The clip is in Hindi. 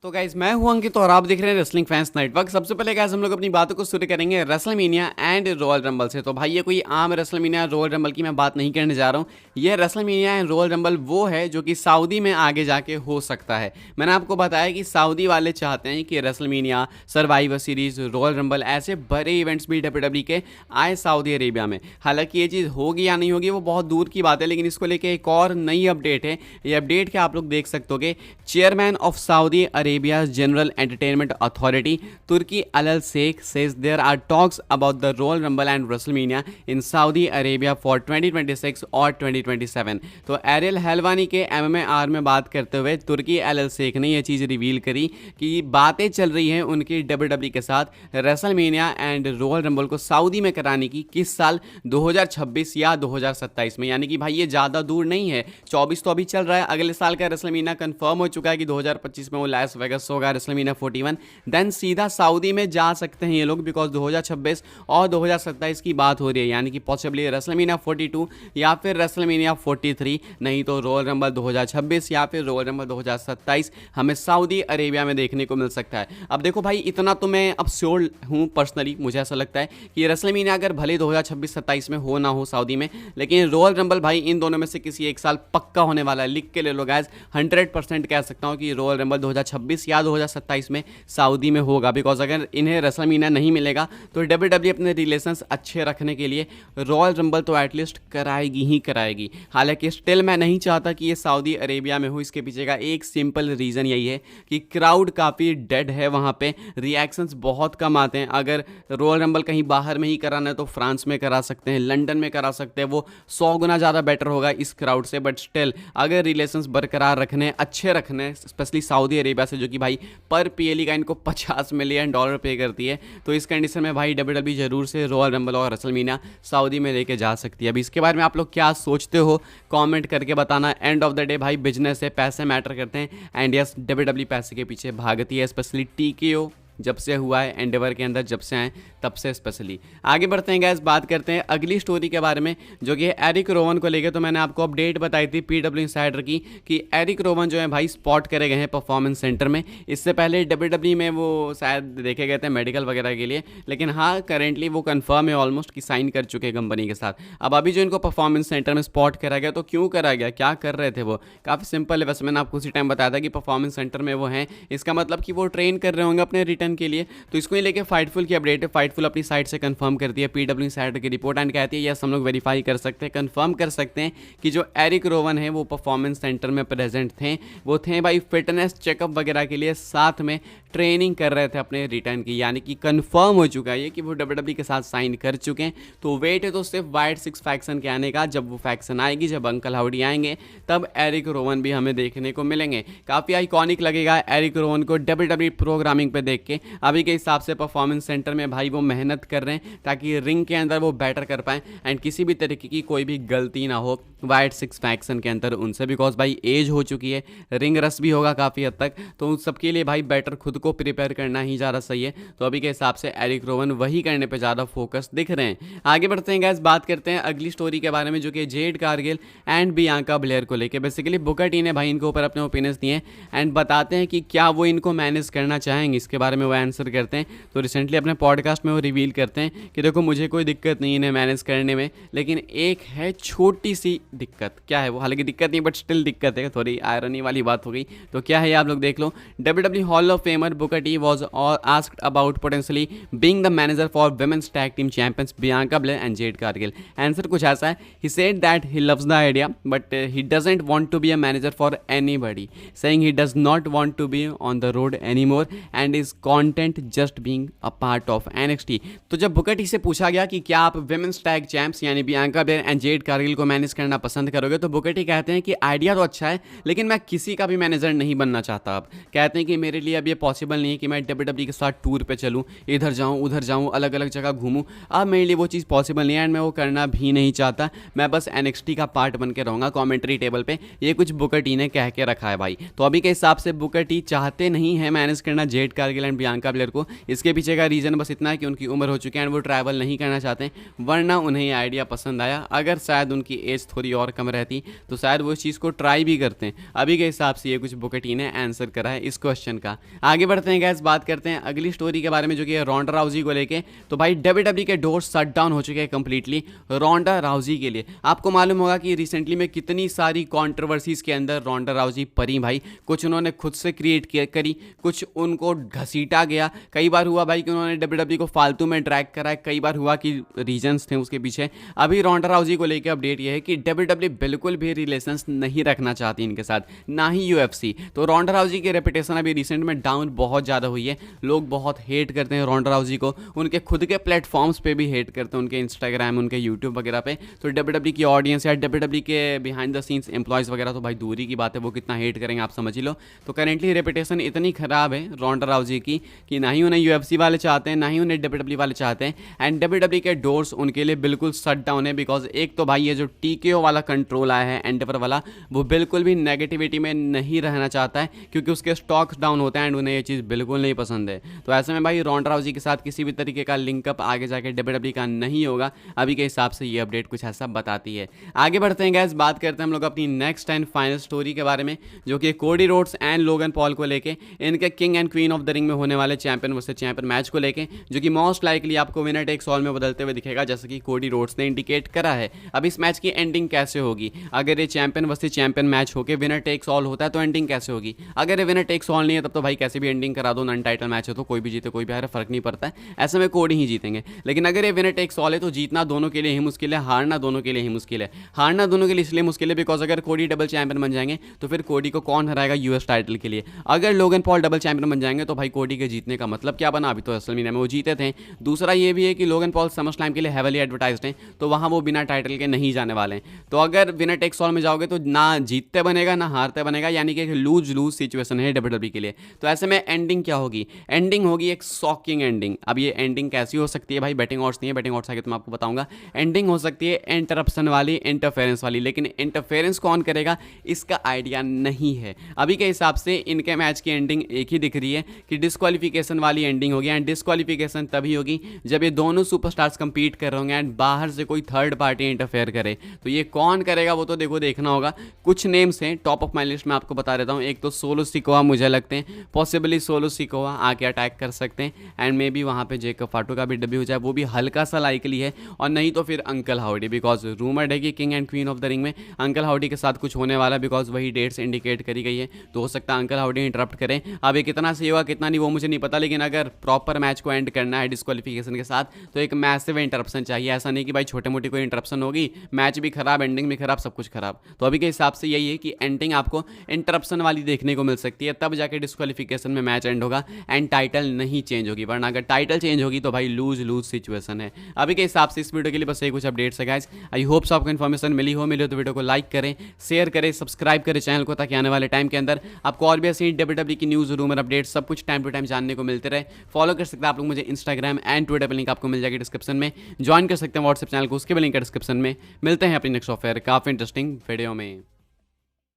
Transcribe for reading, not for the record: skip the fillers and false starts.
तो गाइज मैं हूं अंकित और आप देख रहे हैं रेसलिंग फैंस नेटवर्क। सबसे पहले गाइज हम लोग अपनी बातों को शुरू करेंगे रेसलमेनिया एंड रॉयल रंबल से। तो भाई ये कोई आम रेसलमेनिया रॉयल रंबल की मैं बात नहीं करने जा रहा हूं। ये रेसलमेनिया एंड रॉयल रंबल वो है जो कि सऊदी में आगे जाके हो सकता है। मैंने आपको बताया कि सऊदी वाले चाहते हैं कि WrestleMania, survivor series, royal rumble ऐसे बड़े इवेंट्स भी डब्ल्यूडब्ल्यूई के आए सऊदी अरेबिया में। हालांकि ये चीज़ होगी या नहीं होगी वो बहुत दूर की बात है, लेकिन इसको लेके एक और नई अपडेट है। ये अपडेट क्या आप लोग देख सकते हो। Chairman of Saudi Arabia general Entertainment Authority, Turki Al Sheikh says there are talks about the Royal Rumble and WrestleMania in Saudi Arabia for 2026 और 2027। तो एरियल हेलवानी के MMAR में बात करते हुए तुर्की अल शेख ने यह चीज़ रिवील करी कि बातें चल रही हैं उनकी WWE के साथ रेसलमेनिया एंड रॉयल रंबल को सऊदी में कराने की किस साल 2026 या 2027 में। यानी कि भाई ये ज़्यादा दूर नहीं है, 24 तो अभी चल रहा है, अगले साल का रेसलमेनिया कंफर्म हो चुका है कि 2025 में वो लास वेगास होगा रेसलमेनिया 41। देन सीधा सऊदी में जा सकते हैं ये लोग, बिकॉज 2026 और 2027 की बात हो रही है। यानी कि पॉसिबली रेसलमेनिया 42 या फिर रेसलमेनिया 43, नहीं तो रॉयल रंबल 2026 या फिर रॉयल रंबल 2027 हमें सऊदी अरेबिया में देखने को मिल सकता है। अब देखो भाई, इतना तो मैं अब श्योर हूँ पर्सनली, मुझे ऐसा लगता है कि रेसलमेनिया अगर भले 2026-27 में हो ना हो सऊदी में, लेकिन रॉयल रंबल भाई इन दोनों में से किसी एक साल पक्का होने वाला है। लिख के ले लो गाइस, 100% कह सकता हूँ कि रॉयल रंबल 2026 या 2027 में सऊदी में होगा। बिकॉज अगर इन्हें रेसलमेनिया नहीं मिलेगा तो डब्ल्यूडब्ल्यूई अपने रिलेशंस अच्छे रखने के लिए रॉयल रंबल तो एटलीस्ट कराएगी ही कराएगी। हालांकि स्टिल मैं नहीं चाहता कि ये सऊदी अरेबिया में हो। इसके पीछे का एक सिंपल रीज़न यही है कि क्राउड काफ़ी डेड है वहाँ पे, रिएक्शंस बहुत कम आते हैं। अगर रॉयल रंबल कहीं बाहर में ही कराना है तो फ्रांस में करा सकते हैं, लंदन में करा सकते हैं, वो 100 गुना ज़्यादा बेटर होगा इस क्राउड से। बट स्टिल अगर रिलेशंस बरकरार रखने, अच्छे रखने, स्पेशली सऊदी अरेबिया से जो कि भाई पर पीएलई का इनको $50 मिलियन पे करती है, तो इस कंडीशन में भाई डब्ल्यूडब्ल्यूई जरूर से रॉयल रंबल और रेसलमेनिया सऊदी में लेके जा सकती है। अभी इसके बारे में आप लोग क्या सोचते हो कमेंट करके बताना। एंड ऑफ द डे भाई बिजनेस है, पैसे मैटर करते हैं। एंड यस, डब्ल्यूडब्ल्यूई पैसे के पीछे भागती है, स्पेशली टीकेओ जब से हुआ है, एंडेवर के अंदर जब से आए तब से स्पेशली। आगे बढ़ते हैं गाइस, बात करते हैं अगली स्टोरी के बारे में जो कि एरिक रोवन को लेके। तो मैंने आपको अपडेट बताई थी पीडब्ल्यू इनसाइडर की कि एरिक रोवन जो है भाई स्पॉट करे गए हैं परफॉर्मेंस सेंटर में। इससे पहले डब्ल्यूडब्ल्यूई में वो शायद देखे गए थे मेडिकल वगैरह के लिए, लेकिन हाँ करेंटली वो कंफर्म है ऑलमोस्ट कि साइन कर चुके हैं कंपनी के साथ। अब अभी जो इनको परफॉर्मेंस सेंटर में स्पॉट करा गया, तो क्यों करा गया, क्या कर रहे थे वो, काफ़ी सिंपल है। वैसे मैंने आपको उसी टाइम बताया था कि परफॉर्मेंस सेंटर में वो हैं, इसका मतलब कि वो ट्रेन कर रहे होंगे अपने रिटर्न के लिए। तो इसको ही लेके फाइटफुल की अपडेट है। फाइटफुल अपनी साइट से कंफर्म करती है पीडब्ल्यू इनसाइडर की रिपोर्ट एंड कहती है यस हम लोग वेरीफाई कर सकते हैं, कंफर्म कर सकते हैं कि जो एरिक रोवन है वो परफॉर्मेंस सेंटर में प्रेजेंट थे। वो थे भाई फिटनेस चेकअप वगैरह के लिए, साथ में ट्रेनिंग कर रहे थे अपने रिटर्न की। यानी कि कंफर्म हो चुका है ये कि वो डब्ल्यूडब्ल्यूई के साथ साइन कर चुके हैं। तो वेट है तो सिर्फ वाइट 6 फैक्शन के आने का। जब वो फैक्शन आएगी, जब अंकल हाउडी आएंगे, तब एरिक रोवन भी हमें देखने को मिलेंगे। काफ़ी आइकॉनिक लगेगा एरिक रोवन को डब्ल्यूडब्ल्यूई प्रोग्रामिंग पे देख के। अभी के हिसाब से परफॉर्मेंस सेंटर में भाई वो मेहनत कर रहे हैं ताकि रिंग के अंदर वो बेटर कर पाएँ एंड किसी भी तरीके की कोई भी गलती ना हो वाइट 6 फैक्शन के अंदर उनसे। बिकॉज भाई एज हो चुकी है, रिंग रस भी होगा काफ़ी हद तक, तो उन सबके लिए भाई बेटर खुद को प्रिपेयर करना ही ज़्यादा सही है। तो अभी के हिसाब से एरिक रोवन वही करने पे ज़्यादा फोकस दिख रहे हैं। आगे बढ़ते हैं गाइस, बात करते हैं अगली स्टोरी के बारे में जो कि Jade Cargill and Bianca Blair को लेकर। बेसिकली बुकर टी ने भाई इनके ऊपर अपने ओपिनियंस दिए एंड बताते हैं कि क्या वो इनको मैनेज करना चाहेंगे। इसके बारे में वो आंसर करते हैं। तो रिसेंटली अपने पॉडकास्ट में वो रिवील करते हैं कि देखो मुझे कोई दिक्कत नहीं इन्हें मैनेज करने में, लेकिन एक है छोटी सी दिक्कत। क्या है वो, हालांकि दिक्कत नहीं बट स्टिल दिक्कत है, थोड़ी आयरनी वाली बात हो गई। तो क्या है आप लोग देख लो। WWE hall of famer Booker T was asked about potentially being the manager for women's tag team champions Bianca Belair and Jade Cargill. Answer कुछ ऐसा है, he said that he loves the idea but he doesn't want to be a manager for anybody, saying he does not want to be on the road anymore and is content just being a part of NXT। तो जब बुकर टी से पूछा गया कि क्या आप women's tag champs यानी Bianca Blair and Jade Cargill को मैनेज करना पसंद करोगे, तो बुकर टी कहते हैं कि आइडिया तो अच्छा है लेकिन मैं किसी का भी मैनेजर नहीं बनना चाहता। अब कहते हैं कि मेरे लिए अब ये पॉसिबल नहीं है कि मैं डब्ल्यूडब्ल्यूई के साथ टूर पे चलूँ, इधर जाऊँ उधर जाऊँ, अलग अलग जगह घूमूँ। अब मेरे लिए वो चीज़ पॉसिबल नहीं है एंड मैं वो करना भी नहीं चाहता। मैं बस NXT का पार्ट बन के रहूँगा कमेंट्री टेबल पे। ये कुछ बुकर टी ने कह के रखा है भाई। तो अभी के हिसाब से बुकर टी चाहते नहीं है मैनेज करना Jade Cargill and Bianca Blair को। इसके पीछे का रीज़न बस इतना है कि उनकी उम्र हो चुकी है एंड वो ट्रैवल नहीं करना चाहते, वरना उन्हें ये आइडिया पसंद आया। अगर शायद उनकी एज थोड़ी और कम रहती तो शायद वो इस चीज़ को ट्राई भी करते हैं। अभी के हिसाब से ये कुछ बुके टी ने आंसर करा है इस क्वेश्चन का। आगे बढ़ते हैं गैस, बात करते हैं अगली स्टोरी के बारे में जो कि है रोंडा राउजी को लेके। तो भाई WWE के डोर शट डाउन हो चुके हैं कंप्लीटली रोंडा राउजी के लिए। आपको मालूम होगा कि रिसेंटली में कितनी सारी कंट्रोवर्सीज के अंदर रोंडा राउजी परी भाई। कुछ उन्होंने खुद से क्रिएट करी, कुछ उनको घसीटा गया। कई बार हुआ भाई कि उन्होंने WWE को फालतू में ड्रैग करा है, कई बार हुआ कि रीजंस थे उसके पीछे। अभी रोंडा राउजी को लेकर अपडेट ये है कि WWE बिल्कुल भी रिलेशंस नहीं रखना चाहती इनके साथ, ना ही UFC। तो रोंडा राउजी की रेपुटेशन अभी रिसेंट में डाउन बहुत ज़्यादा हुई है। लोग बहुत हेट करते हैं रोंडा राउजी को, उनके खुद के प्लेटफॉर्म्स पे भी हेट करते हैं, उनके इंस्टाग्राम, उनके यूट्यूब वगैरह पे। तो WWE की ऑडियंस या WWE के बिहाइंड द सीन्स एम्प्लॉयज़ वगैरह तो भाई दूरी की बात है, वो कितना हेट करेंगे आप समझ ही लो। तो करेंटली रेपुटेशन इतनी ख़राब है रोंडा राउजी की कि ना ही उन्हें UFC वाले चाहते हैं, ना ही उन्हें WWE वाले चाहते हैं। एंड WWE के डोर्स उनके लिए बिल्कुल शट डाउन है, बिकॉज एक तो भाई ये जो TKO वाला कंट्रोल आया है एंडेवर वाला, वो बिल्कुल भी नेगेटिविटी में नहीं रहना चाहता है, क्योंकि उसके स्टॉक्स डाउन होते हैं एंड उन्हें ये चीज़ बिल्कुल नहीं पसंद है। तो ऐसे में भाई रोंडा राउजी के साथ किसी भी तरीके का लिंकअप आगे जाके WWE का नहीं होगा। अभी के हिसाब से ये अपडेट कुछ ऐसा बताती है। आगे बढ़ते हैं गैस, बात करते हैं हम लोग अपनी नेक्स्ट एंड फाइनल स्टोरी के बारे में, जो कि Cody Rhodes and Logan Paul को लेके, इनके king and queen of the ring में होने वाले चैंपियन वर्सेस चैंपियन मैच को लेके, जो कि मोस्ट लाइकली आपको विनर टेक्स ऑल में बदलते हुए दिखेगा, जैसे कि कोडी रोड्स ने इंडिकेट करा है। अब इस मैच की एंडिंग कैसे होगी? अगर ये चैंपियन वर्सेस चैंपियन मैच होकर विनर टेक्स ऑल होता है तो एंडिंग कैसे होगी? अगर ये विनर टेक्स ऑल नहीं है तब तो भाई कैसे भी एंडिंग करा दो, नॉन टाइटल मैच है तो कोई भी जीते कोई भी हारे फर्क नहीं पड़ता है, ऐसे में कोडी ही जीतेंगे। लेकिन अगर ये विनर टेक्स ऑल है तो जीतना दोनों के लिए ही मुश्किल है, हारना दोनों के लिए ही मुश्किल है। हारना दोनों के लिए इसलिए मुश्किल है बिकॉज अगर कोडी डबल चैंपियन बन जाएंगे तो फिर कोडी को कौन हराएगा US टाइटल के लिए? अगर लोगन पॉल डबल चैंपियन बन जाएंगे तो भाई कोडी के जीतने का मतलब क्या बना? अभी तो रेसलमेनिया में वो जीते थे। दूसरा ये भी है कि लोगन पॉल समरस्लैम के लिए हेवली एडवर्टाइज्ड हैं, तो वहाँ वो बिना टाइटल के नहीं जाने वाले हैं। तो अगर विनर टेक्स ऑल में जाओगे तो ना जीतते बनेगा ना हारते बनेगा, यानी कि लूज लूज सिचुएशन है WWE के लिए। तो ऐसे में एंडिंग क्या होगी? एंडिंग होगी एक शॉकिंग एंडिंग। अब ये एंडिंग कैसी हो सकती है भाई? बैटिंग ऑड्स नहीं है, बैटिंग ऑड्स आगे तो मैं आपको बताऊंगा। एंडिंग हो सकती है इंटरप्शन वाली, इंटरफेरेंस वाली, लेकिन इंटरफेरेंस कौन करेगा इसका आइडिया नहीं है। अभी के हिसाब से इनके मैच की एंडिंग एक ही दिख रही है कि डिस्क्वालिफिकेशन वाली एंडिंग होगी। एंड डिस्क्वालिफिकेशन तभी होगी जब ये दोनों सुपरस्टार्स कंपीट कर रहे होंगे एंड बाहर से कोई थर्ड पार्टी इंटरफेयर करे। तो ये कौन करेगा वो तो देखो देखना होगा। कुछ नेम्स हैं टॉप ऑफ माई लिस्ट में, आपको बता देता हूँ। एक तो सोलो सिकोआ मुझे लगते हैं, पॉसिबली सोलो सिकोआ आके अटैक कर सकते हैं एंड मे बी वहाँ पे जेकब फाटो का भी डेब्यू हो जाए, वो भी हल्का सा लाइकली है। और नहीं तो फिर अंकल हाउडी, बिकॉज रूमर्ड है कि king and queen of the ring में अंकल हाउडी के साथ कुछ होने वाला है, बिकॉज वही डेट्स इंडिकेट करी गई है। तो हो सकता है अंकल हाउडी इंटरप्ट करें। अब ये कितना सही होगा कितना नहीं वो मुझे नहीं पता, लेकिन अगर प्रॉपर मैच को एंड करना है डिस्क्वालिफिकेशन के साथ तो एक मैसिव इंटरप्शन चाहिए। ऐसा नहीं कि भाई छोटे मोटी कोई इंटरप्शन होगी, मैच भी खराब, एंडिंग भी खराब, सब कुछ खराब। तो अभी के हिसाब से यही है कि एंडिंग आपको इंटरप्शन वाली देखने को मिल सकती है, तब जाके डिस्क्वालिफिकेशन में मैच एंड होगा एंड टाइटल नहीं चेंज होगी। वरना अगर टाइटल चेंज होगी तो भाई लूज लूज सिचुएशन है। अभी के हिसाब से इस वीडियो के लिए बस यही कुछ अपडेट्स है गाइस। आई होप सो आपको इन्फॉर्मेशन मिली हो तो वीडियो को लाइक करें, शेयर करें, सब्सक्राइब करें चैनल को, ताकि आने वाले टाइम के अंदर आपको और भी ऐसी WWE की न्यूज़, रूमर, अपडेट सब कुछ टाइम टू टाइम जानने को मिलते रहे। फॉलो कर सकते हैं आप लोग मुझे इंस्टाग्राम एंड ट्विटर पर, लिंक आपको मिल जाएगी डिस्क्रिप्शन में। ज्वाइन कर सकते हैं व्हाट्सएप चैनल को, उसके भी लिंक है डिस्क्रिप्शन में। मिलते हैं अपनी नेक्स्ट ऑफर काफ़ी इंटरेस्टिंग वीडियो में।